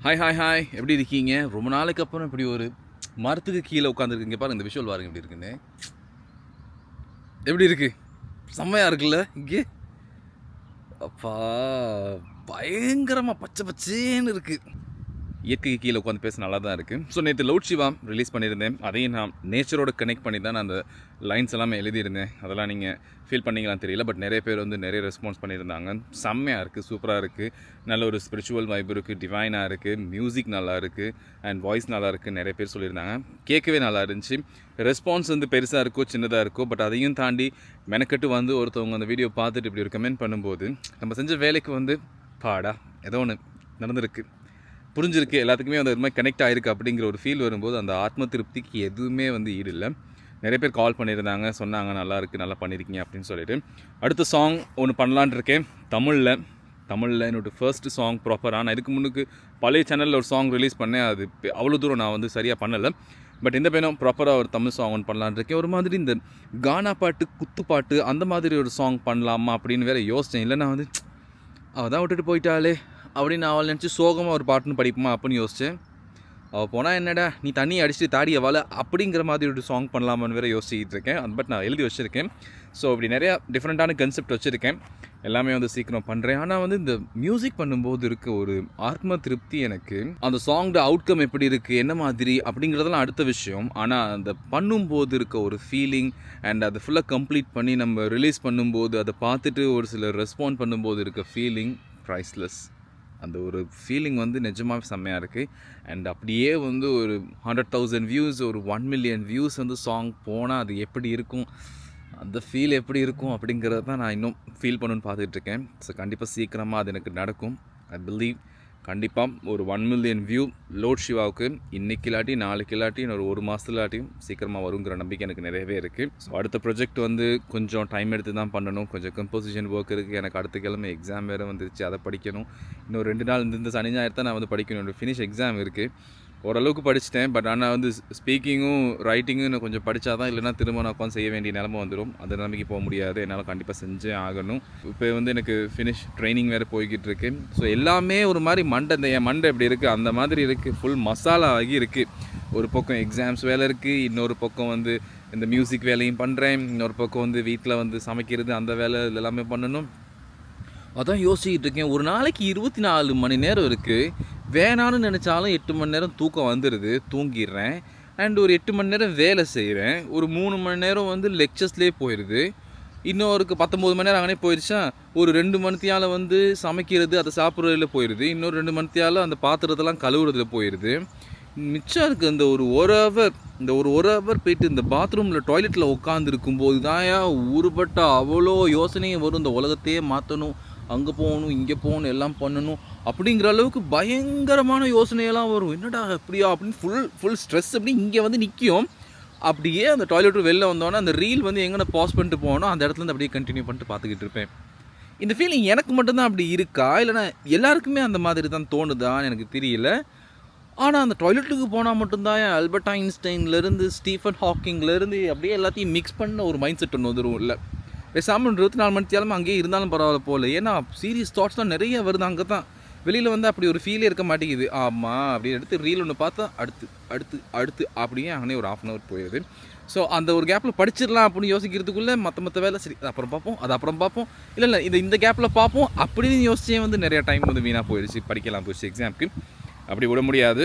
Hi hi hi எப்படி இருக்கீங்க? ரொம்ப நாளைக்கு அப்புறம் இப்படி ஒரு மரத்துக்கு கீழே உட்காந்துருக்கீங்க பாருங்க. இந்த விஷுவல் பாருங்க எப்படி இருக்குன்னு. எப்படி இருக்கு? செம்மையாக இருக்குல்ல இங்கே? அப்பா பயங்கரமாக பச்சை பச்சேன்னு இருக்குது. இயற்கைக்கு கீழே உட்காந்து பேச நல்லா தான் இருக்குது. ஸோ நேற்று லவுட் சிவா ரிலீஸ் பண்ணியிருந்தேன். அதையும் நான் நேச்சரோட கனெக்ட் பண்ணி தான் நான் அந்த லைன்ஸ் எல்லாமே எழுதியிருந்தேன். அதெல்லாம் நீங்கள் ஃபீல் பண்ணிங்களான்னு தெரியல. பட் நிறைய பேர் வந்து நிறைய ரெஸ்பான்ஸ் பண்ணியிருந்தாங்க. செம்மையாக இருக்குது, சூப்பராக இருக்குது, நல்ல ஒரு ஸ்பிரிச்சுவல் வைப் இருக்குது, டிவைனாக இருக்குது, மியூசிக் நல்லா இருக்குது அண்ட் வாய்ஸ் நல்லா இருக்குது நிறைய பேர் சொல்லியிருந்தாங்க. கேட்கவே நல்லா இருந்துச்சு. ரெஸ்பான்ஸ் வந்து பெருசாக இருக்கோ சின்னதாக இருக்கோ, பட் அதையும் தாண்டி மெனக்கட்டு வந்து ஒருத்தவங்க அந்த வீடியோ பார்த்துட்டு இப்படி ஒரு கமெண்ட் பண்ணும்போது நம்ம செஞ்ச வேலைக்கு வந்து பாடா ஏதோ ஒன்று நடந்திருக்கு, புரிஞ்சிருக்கு, எல்லாத்துக்குமே வந்து அது மாதிரி கனெக்ட் ஆகிருக்கு அப்படிங்கிற ஒரு ஃபீல் வரும்போது அந்த ஆத்ம திருப்திக்கு எதுவுமே வந்து ஈடு இல்லை. நிறைய பேர் கால் பண்ணியிருந்தாங்க, சொன்னாங்க நல்லா இருக்குது, நல்லா பண்ணியிருக்கீங்க அப்படின்னு சொல்லிட்டு. அடுத்த சாங் ஒன்று பண்ணலான் இருக்கேன் தமிழில் என்னோடய ஃபர்ஸ்ட் சாங் ப்ராப்பராக. நான் இதுக்கு முன்னுக்கு பழைய சேனலில் ஒரு சாங் ரிலீஸ் பண்ணேன். அது அவ்வளோ தூரம் நான் வந்து சரியாக பண்ணலை. பட் இந்த பேரும் ப்ராப்பராக ஒரு தமிழ் சாங் ஒன்று பண்ணலான் இருக்கேன். ஒரு மாதிரி இந்த கானா பாட்டு, குத்து பாட்டு அந்த மாதிரி ஒரு சாங் பண்ணலாமா அப்படின்னு வேறு யோசித்தேன். இல்லைன்னா வந்து அவள் தான் விட்டுட்டு போயிட்டாலே அப்படின்னு அவள் நினச்சி சோகமாக ஒரு பாட்டுன்னு படிப்போமா அப்படின்னு யோசித்தேன். அவள் போனால் என்னடா நீ தண்ணி அடிச்சுட்டு தாடி அவளை அப்படிங்கிற மாதிரி ஒரு சாங் பண்ணலாமான்னு வேறு யோசிச்சுட்டு இருக்கேன். பட் நான் எழுதி வச்சுருக்கேன். ஸோ இப்படி நிறையா டிஃப்ரெண்ட்டான கன்செப்ட் வச்சுருக்கேன். எல்லாமே வந்து சீக்கிரம் பண்ணுறேன். ஆனால் வந்து இந்த மியூசிக் பண்ணும்போது இருக்க ஒரு ஆத்ம திருப்தி, எனக்கு அந்த சாங்கோட அவுட்கம் எப்படி இருக்குது, என்ன மாதிரி அப்படிங்கிறதெல்லாம் அடுத்த விஷயம். ஆனால் அந்த பண்ணும்போது இருக்க ஒரு ஃபீலிங் அண்ட் அதை ஃபுல்லாக கம்ப்ளீட் பண்ணி நம்ம ரிலீஸ் பண்ணும்போது அதை பார்த்துட்டு ஒரு சிலர் ரெஸ்பாண்ட் பண்ணும்போது இருக்க ஃபீலிங் ப்ரைஸ்லெஸ். அந்த ஒரு ஃபீலிங் வந்து நிஜமாக செம்மையாக இருக்குது. அண்ட் அப்படியே வந்து ஒரு 100,000 வியூஸ், ஒரு 1 மில்லியன் வியூஸ் வந்து சாங் போனால் அது எப்படி இருக்கும், அந்த ஃபீல் எப்படி இருக்கும் அப்படிங்கிறத தான் நான் இன்னும் ஃபீல் பண்ணணுன்னு பார்த்துட்ருக்கேன். ஸோ கண்டிப்பாக சீக்கிரமாக அது எனக்கு நடக்கும். ஐ பிலீவ் கண்டிப்பாக ஒரு 1 மில்லியன் வியூ லோட் சிவாவுக்கு இன்றைக்கி இல்லாட்டி நாளைக்கு இல்லாட்டி இன்னொரு ஒரு மாதத்துலாட்டியும் சீக்கிரமாக வருங்கிற நம்பிக்கை எனக்கு நிறையவே இருக்குது. ஸோ அடுத்த ப்ரொஜெக்ட் வந்து கொஞ்சம் டைம் எடுத்து தான் பண்ணணும். கொஞ்சம் கம்போசிஷன் ஒர்க் இருக்குது. எனக்கு அடுத்த கிழமை எக்ஸாம் வேறு வந்துருச்சு, அதை படிக்கணும். இன்னும் 2 நாள் இந்த சனி ஞாயிறு தான் நான் வந்து படிக்கணும். என்னோடய ஃபினிஷ் எக்ஸாம் இருக்குது. ஓரளவுக்கு படிச்சுட்டேன். பட் ஆனால் வந்து ஸ்பீக்கிங்கும் ரைட்டிங்கும் இன்னும் கொஞ்சம் படித்தா தான், இல்லைனா திரும்ப நான் உட்காந்து செய்ய வேண்டிய நிலமை வந்துடும். அந்த நிலைமைக்கு போக முடியாது. என்னால் கண்டிப்பாக செஞ்சே ஆகணும். இப்போ வந்து எனக்கு ஃபினிஷ் ட்ரைனிங் வேறு போய்கிட்டு இருக்கு. ஸோ எல்லாமே ஒரு மாதிரி என் மண்டை எப்படி இருக்குது அந்த மாதிரி இருக்குது. ஃபுல் மசாலா ஆகி இருக்குது. ஒரு பக்கம் எக்ஸாம்ஸ் வேலை இருக்குது, இன்னொரு பக்கம் வந்து இந்த மியூசிக் வேலையும் பண்ணுறேன், இன்னொரு பக்கம் வந்து வீட்டில் வந்து சமைக்கிறது அந்த வேலை எல்லாமே பண்ணணும். அதான் யோசிச்சுட்டு இருக்கேன். ஒரு நாளைக்கு 24 மணி நேரம் இருக்குது. வேணான்னு நினச்சாலும் 8 மணி நேரம் தூக்கம் வந்துடுது, தூங்கிடுறேன். அண்ட் ஒரு 8 மணி நேரம் வேலை செய்கிறேன். ஒரு 3 மணி நேரம் வந்து லெக்சர்ஸ்லேயே போயிடுது. இன்னொருக்கு 19 மணி நேரம் அங்கனே போயிடுச்சா. ஒரு 2 மணித்தியால் வந்து சமைக்கிறது, அதை சாப்பிட்றதுல போயிடுது. இன்னொரு 2 மணித்தியால் அந்த பாத்திரத்தெல்லாம் கழுவுறதுல போயிடுது. மிச்சம் இருக்குது இந்த ஒரு ஹவர் போயிட்டு இந்த பாத்ரூமில் டாய்லெட்டில் உட்காந்துருக்கும்போது தான் ஊறுபட்ட அவ்வளோ யோசனையும் வரும். இந்த உலகத்தையே மாற்றணும், அங்கே போகணும், இங்கே போகணும், எல்லாம் பண்ணணும் அப்படிங்கிற அளவுக்கு பயங்கரமான யோசனையெல்லாம் வரும். என்னடா அப்படியா அப்படின்னு ஃபுல் ஸ்ட்ரெஸ் அப்படி இங்கே வந்து நிற்கும். அப்படியே அந்த டாய்லெட்டு வெளில வந்தோன்னே அந்த ரீல் வந்து எங்கே பாஸ் பண்ணிட்டு போகணும் அந்த இடத்துலேருந்து அப்படியே கண்டினியூ பண்ணிட்டு பார்த்துக்கிட்டு இருப்பேன். இந்த ஃபீலிங் எனக்கு மட்டும்தான் அப்படி இருக்கா, இல்லைனா எல்லாருக்குமே அந்த மாதிரி தான் தோணுதான்னு எனக்கு தெரியல. ஆனால் அந்த டாய்லெட்டுக்கு போனால் மட்டும்தான் ஆல்பர்ட் ஐன்ஸ்டைன்லேருந்து ஸ்டீஃபன் ஹாக்கிங்லேருந்து அப்படியே எல்லாத்தையும் மிக்ஸ் பண்ண ஒரு மைண்ட் செட் ஒன்று வந்துடும். இல்லை பேசாமல் 24 மணி நேரமும் அங்கேயே இருந்தாலும் பரவாயில்ல போல். ஏன்னா சீரியஸ் தாட்ஸ்லாம் நிறைய வருது. அங்கே தான் வெளியில் வந்து அப்படி ஒரு ஃபீலே இருக்க மாட்டேங்குது. ஆமாம் அப்படின்னு எடுத்து ரீல் ஒன்று பார்த்தா அடுத்து அப்படியே அங்கனே ஒரு 1/2 hour போயிடுது. ஸோ அந்த ஒரு கேப்பில் படிச்சிடலாம் அப்படின்னு யோசிக்கிறதுக்குள்ளே மற்ற வேலை சரி அது அப்புறம் பார்ப்போம் இல்லை இந்த கேப்பில் பார்ப்போம் அப்படின்னு யோசிச்சே வந்து நிறையா டைம் வந்து வீணாக போயிடுச்சு. படிக்கலாம் போயிடுச்சு எக்ஸாமுக்கு. அப்படி விட முடியாது.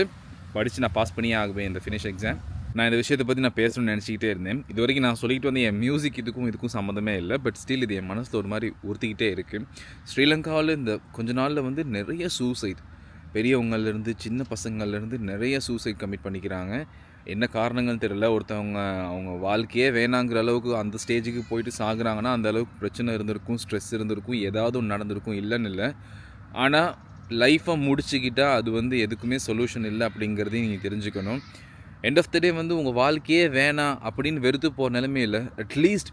படித்து நான் பாஸ் பண்ணியே ஆகுவேன் இந்த ஃபினிஷ் எக்ஸாம். நான் இந்த விஷயத்தை பற்றி நான் பேசணும்னு நினச்சிக்கிட்டே இருந்தேன். இது வரைக்கும் நான் சொல்லிக்கிட்டு வந்து என் மியூசிக் இதுக்கும் சம்மந்தமே இல்லை. பட் ஸ்டில் இது என் மனசில் ஒரு மாதிரி உறுத்திக்கிட்டே இருக்குது. ஸ்ரீலங்காவில் இந்த கொஞ்ச நாளில் வந்து நிறைய சூசைட், பெரியவங்கள்லேருந்து சின்ன பசங்கள்லேருந்து நிறைய சூசைட் கமிட் பண்ணிக்கிறாங்க. என்ன காரணங்கள்னு தெரியல. ஒருத்தவங்க அவங்க வாழ்க்கையே வேணாங்கிற அளவுக்கு அந்த ஸ்டேஜுக்கு போயிட்டு சாகுறாங்கன்னா அந்த அளவுக்கு பிரச்சனை இருந்திருக்கும், ஸ்ட்ரெஸ் இருந்திருக்கும், ஏதாவது ஒன்று நடந்திருக்கும், இல்லைன்னு இல்லை. ஆனால் லைஃப்பை முடிச்சுக்கிட்டால் அது வந்து எதுக்குமே சொல்யூஷன் இல்லை அப்படிங்கிறதையும் நீங்கள் தெரிஞ்சுக்கணும். எண்ட் ஆஃப் த டே வந்து உங்கள் வாழ்க்கையே வேணாம் அப்படின்னு வெறுத்து போகிற நிலைமையில் அட்லீஸ்ட்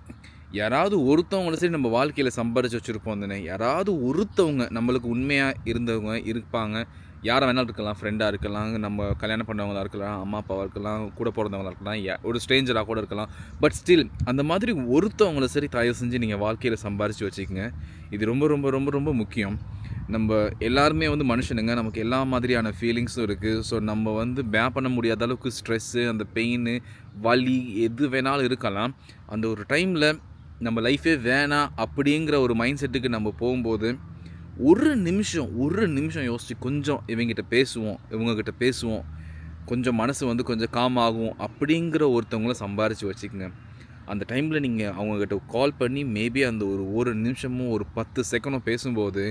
யாராவது ஒருத்தவங்கள சரி நம்ம வாழ்க்கையில் சம்பாரித்து வச்சுருப்போம் தானே. யாராவது ஒருத்தவங்க நம்மளுக்கு உண்மையாக இருந்தவங்க இருப்பாங்க. யாரை வேணாலும் இருக்கலாம், ஃப்ரெண்டாக இருக்கலாம், நம்ம கல்யாணம் பண்ணவங்களாக இருக்கலாம், அம்மா அப்பாவாக இருக்கலாம், கூட பிறந்தவங்களாக இருக்கலாம், ஒரு ஸ்ட்ரேஞ்சராக கூட இருக்கலாம். பட் ஸ்டில் அந்த மாதிரி ஒருத்தவங்கள சரி தயவு செஞ்சு நீங்கள் வாழ்க்கையில் சம்பாரித்து வச்சுக்கோங்க. இது ரொம்ப ரொம்ப ரொம்ப ரொம்ப முக்கியம். நம்ம எல்லாருமே வந்து மனுஷனுங்க. நமக்கு எல்லா மாதிரியான ஃபீலிங்ஸும் இருக்குது. ஸோ நம்ம வந்து பண்ண முடியாத அளவுக்கு ஸ்ட்ரெஸ்ஸு, அந்த பெயினு, வலி எது வேணாலும் இருக்கலாம். அந்த ஒரு டைமில் நம்ம லைஃபே வேணாம் அப்படிங்கிற ஒரு மைண்ட் செட்டுக்கு நம்ம போகும்போது, ஒரு நிமிஷம் யோசிச்சு கொஞ்சம் இவங்ககிட்ட பேசுவோம், இவங்ககிட்ட பேசுவோம், கொஞ்சம் மனசு வந்து கொஞ்சம் காம் ஆகும் அப்படிங்கிற ஒருத்தவங்கள சம்பாரித்து வச்சுக்கங்க. அந்த டைமில் நீங்கள் அவங்கக்கிட்ட கால் பண்ணி மேபி அந்த ஒரு நிமிஷமும் ஒரு 10 செகண்டும் பேசும்போது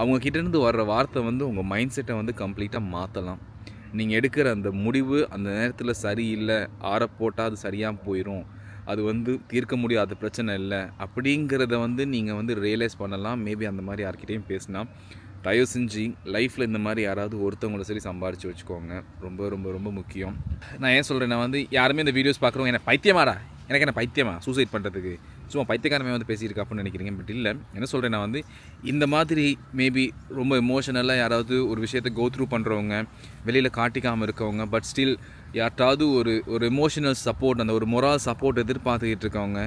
அவங்கக்கிட்டேருந்து வர்ற வார்த்தை வந்து உங்கள் மைண்ட் செட்டை வந்து கம்ப்ளீட்டாக மாற்றலாம். நீங்கள் எடுக்கிற அந்த முடிவு அந்த நேரத்தில் சரியில்லை, போட்டால் அது சரியாக போயிடும், அது வந்து தீர்க்க முடியாத பிரச்சனை இல்லை அப்படிங்கிறத வந்து நீங்கள் வந்து ரியலைஸ் பண்ணலாம். மேபி அந்த மாதிரி யார்கிட்டையும் பேசினா தயவு செஞ்சு லைஃப்பில் இந்த மாதிரி யாராவது ஒருத்தவங்கள சரி சம்பாரித்து வச்சுக்கோங்க. ரொம்ப ரொம்ப ரொம்ப முக்கியம். நான் ஏன் சொல்கிறேன்னா வந்து யாருமே இந்த வீடியோஸ் பார்க்குறவங்க என்ன பைத்தியமாடா, எனக்கு என்ன பைத்தியமா சூசைட் பண்ணுறதுக்கு, சும்மா பைத்தியக்காரமே வந்து பேசியிருக்கா அப்படின்னு நினைக்கிறீங்க. பட் இல்லை, என்ன சொல்கிறேன்னா வந்து இந்த மாதிரி மேபி ரொம்ப எமோஷனலாக யாராவது ஒரு விஷயத்தை கோ த்ரூ பண்ணுறவங்க, வெளியில் காட்டிக்காமல் இருக்கவங்க, பட் ஸ்டில் யார்ட்டாவது ஒரு எமோஷனல் சப்போர்ட், அந்த ஒரு மொரால் சப்போர்ட் எதிர்பார்த்துக்கிட்டு இருக்கவங்க,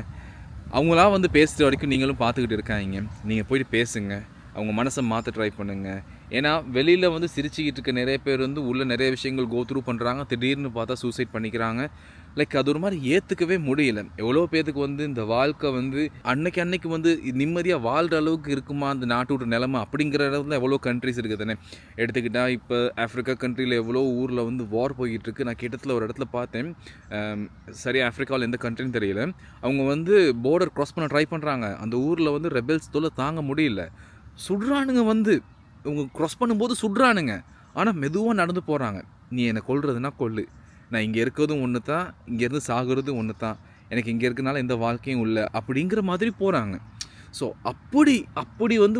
அவங்களாம் வந்து பேசுகிற வரைக்கும் நீங்களும் பார்த்துக்கிட்டு இருக்காங்க. நீங்கள் போய்ட்டு பேசுங்க, அவங்க மனசை மாற்ற ட்ரை பண்ணுங்கள். ஏன்னா வெளியில் வந்து சிரிச்சுக்கிட்டு இருக்க நிறைய பேர் வந்து உள்ள நிறைய விஷயங்கள் கோ த்ரூ பண்ணுறாங்க, திடீர்னு பார்த்தா சூசைட் பண்ணிக்கிறாங்க. லைக் அது ஒரு மாதிரி ஏற்றுக்கவே முடியல. எவ்வளோ பேருக்கு வந்து இந்த வாழ்க்கை வந்து அன்னைக்கு வந்து நிம்மதியாக வாழ்கிற அளவுக்கு இருக்குமா அந்த நாட்டு விட்டு நிலமை அப்படிங்கிற இடத்துல எவ்வளோ கண்ட்ரிஸ் இருக்குது தானே. எடுத்துக்கிட்டால் இப்போ ஆஃப்ரிக்கா கண்ட்ரியில் எவ்வளோ ஊரில் வந்து வார் போய்கிட்டுருக்கு. நான் கிட்டத்தில் ஒரு இடத்துல பார்த்தேன், சரியாக ஆஃப்ரிக்காவில் எந்த கண்ட்ரின்னு தெரியல, அவங்க வந்து பார்டர் க்ராஸ் பண்ண ட்ரை பண்ணுறாங்க. அந்த ஊரில் வந்து ரெபெல்ஸ் தொல்லை தாங்க முடியல, சுடுறானுங்க. வந்து இவங்க க்ராஸ் பண்ணும்போது சுடுறானுங்க, ஆனால் மெதுவாக நடந்து போகிறாங்க. நீ என்னை கொல்றதுன்னா கொல்லு, நான் இங்கே இருக்கிறதும் ஒன்று தான், இங்கேருந்து சாகுறதும் ஒன்று தான், எனக்கு இங்கே இருக்கிறனால எந்த வாழ்க்கையும் இல்லை அப்படிங்கிற மாதிரி போகிறாங்க. ஸோ அப்படி வந்து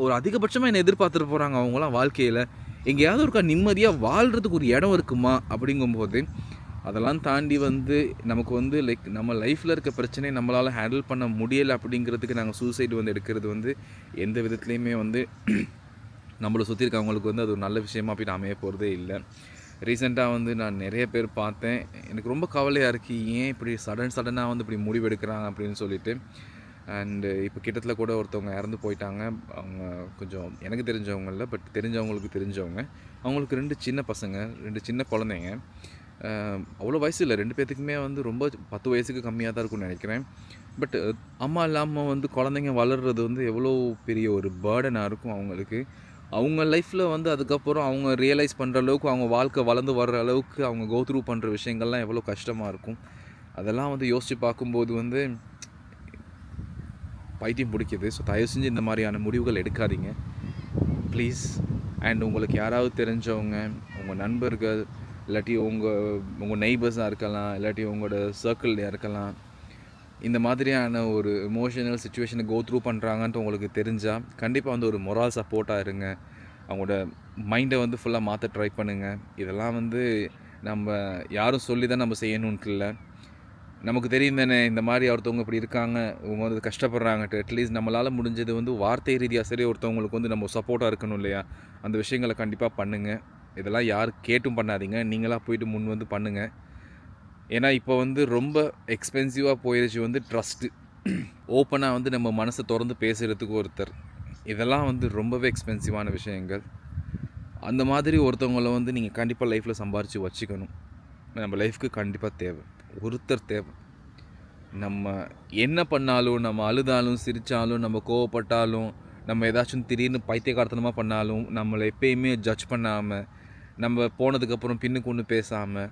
ஒரு அதிகபட்சமாக என்னை எதிர்பார்த்துட்டு போகிறாங்க அவங்களாம் வாழ்க்கையில். எங்கேயாவது ஒருக்கா நிம்மதியாக வாழ்கிறதுக்கு ஒரு இடம் இருக்குமா அப்படிங்கும்போது அதெல்லாம் தாண்டி வந்து நமக்கு வந்து லைக் நம்ம லைஃப்பில் இருக்க பிரச்சனையை நம்மளால் ஹேண்டில் பண்ண முடியலை அப்படிங்கிறதுக்கு நாங்கள் சூசைடு வந்து எடுக்கிறது வந்து எந்த விதத்துலேயுமே வந்து நம்மளை சுற்றி இருக்கவங்களுக்கு வந்து அது ஒரு நல்ல விஷயமா போய்ட்டு அமைய போகிறதே இல்லை. ரீசெண்டாக வந்து நான் நிறைய பேர் பார்த்தேன், எனக்கு ரொம்ப கவலையாக இருக்குது, ஏன் இப்படி சடனாக வந்து இப்படி முடிவு எடுக்கிறாங்க அப்படின்னு சொல்லிட்டு. அண்டு இப்போ கிட்டத்தில் கூட ஒருத்தவங்க இறந்து போயிட்டாங்க. அவங்க கொஞ்சம் எனக்கு தெரிஞ்சவங்க இல்லை, பட் தெரிஞ்சவங்களுக்கு தெரிஞ்சவங்க. அவங்களுக்கு 2 சின்ன பசங்க, 2 சின்ன குழந்தைங்க. அவ்வளோ வயசு இல்லை, 2 பேர்த்துக்குமே வந்து ரொம்ப 10 வயசுக்கு கம்மியாக தான் இருக்கும்னு நினைக்கிறேன். பட் அம்மா இல்லாமல் வந்து குழந்தைங்க வளர்கிறது வந்து எவ்வளோ பெரிய ஒரு பேர்டனாக இருக்கும் அவங்களுக்கு. அவங்க லைஃப்பில் வந்து அதுக்கப்புறம் அவங்க ரியலைஸ் பண்ணுற அளவுக்கு, அவங்க வாழ்க்கை வளர்ந்து வர்ற அளவுக்கு அவங்க கோ த்ரூ பண்ணுற விஷயங்கள்லாம் எவ்வளோ கஷ்டமாக இருக்கும். அதெல்லாம் வந்து யோசித்து பார்க்கும்போது வந்து பைத்தியம் பிடிக்குது. ஸோ தயவு செஞ்சு இந்த மாதிரியான முடிவுகள் எடுக்காதீங்க ப்ளீஸ். அண்ட் உங்களுக்கு யாராவது தெரிஞ்சவங்க, உங்கள் நண்பர்கள், இல்லாட்டி உங்கள் நெய்பர்ஸாக இருக்கலாம், இல்லாட்டி உங்களோட சர்க்கிள்லையாக இருக்கலாம், இந்த மாதிரியான ஒரு எமோஷனல் சுச்சுவேஷனை கோ த்ரூ பண்ணுறாங்கன்ட்டு உங்களுக்கு தெரிஞ்சால் கண்டிப்பாக வந்து ஒரு மொரால் சப்போர்ட்டாக இருங்க. அவங்களோட மைண்டை வந்து ஃபுல்லாக மாற்ற ட்ரை பண்ணுங்கள். இதெல்லாம் வந்து நம்ம யாரும் சொல்லி தான் நம்ம செய்யணுன்ட்டு இல்லை, நமக்கு தெரியும் தானே இந்த மாதிரி ஒருத்தவங்க இப்படி இருக்காங்க, இவங்க வந்து கஷ்டப்படுறாங்கட்டு. அட்லீஸ்ட் நம்மளால் முடிஞ்சது வந்து வார்த்தை ரீதியாக சரி ஒருத்தவங்களுக்கு வந்து நம்ம சப்போர்ட்டாக இருக்கணும் இல்லையா, அந்த விஷயங்களை கண்டிப்பாக பண்ணுங்கள். இதெல்லாம் யாரும் கேட்டும் பண்ணாதீங்க, நீங்களாக போயிட்டு முன் வந்து பண்ணுங்கள். ஏன்னா இப்போ வந்து ரொம்ப எக்ஸ்பென்சிவாக போயிடுச்சு வந்து ட்ரஸ்ட்டு. ஓப்பனாக வந்து நம்ம மனசை திறந்து பேசுகிறதுக்கு ஒருத்தர், இதெல்லாம் வந்து ரொம்பவே எக்ஸ்பென்சிவான விஷயங்கள். அந்த மாதிரி ஒருத்தவங்களை வந்து நீங்கள் கண்டிப்பாக லைஃப்பில் சம்பாரித்து வச்சுக்கணும். நம்ம லைஃப்க்கு கண்டிப்பாக தேவை, ஒருத்தர் தேவை. நம்ம என்ன பண்ணாலும், நம்ம அழுதாலும் சிரித்தாலும், நம்ம கோவப்பட்டாலும், நம்ம ஏதாச்சும் திடீர்னு பைத்தியக்காரத்தனமாக பண்ணாலும், நம்மளை எப்பயுமே ஜட்ஜ் பண்ணாமல், நம்ம போனதுக்கப்புறம் பின்னுக்கு ஒன்று பேசாமல்,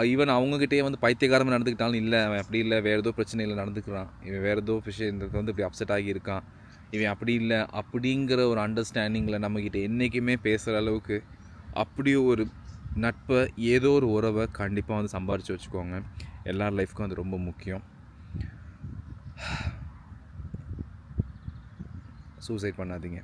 ஈவன் அவங்கக்கிட்டே வந்து பைத்தியக்காரமாக நடந்துக்கிட்டாலும், இல்லை அவன் அப்படி இல்லை, வேறு ஏதோ பிரச்சனையில் நடந்துக்கிறான், இவன் வேறு ஏதோ விஷயத்துக்கு வந்து இப்படி அப்செட் ஆகியிருக்கான், இவன் அப்படி இல்லை அப்படிங்கிற ஒரு அண்டர்ஸ்டாண்டிங்கில் நம்மக்கிட்ட என்றைக்குமே பேசுகிற அளவுக்கு அப்படி ஒரு நட்பை, ஏதோ ஒரு உறவை கண்டிப்பாக வந்து சம்பாரித்து வச்சுக்கோங்க. எல்லார் லைஃப்க்கும் அது ரொம்ப முக்கியம். சூசைட் பண்ணாதீங்க.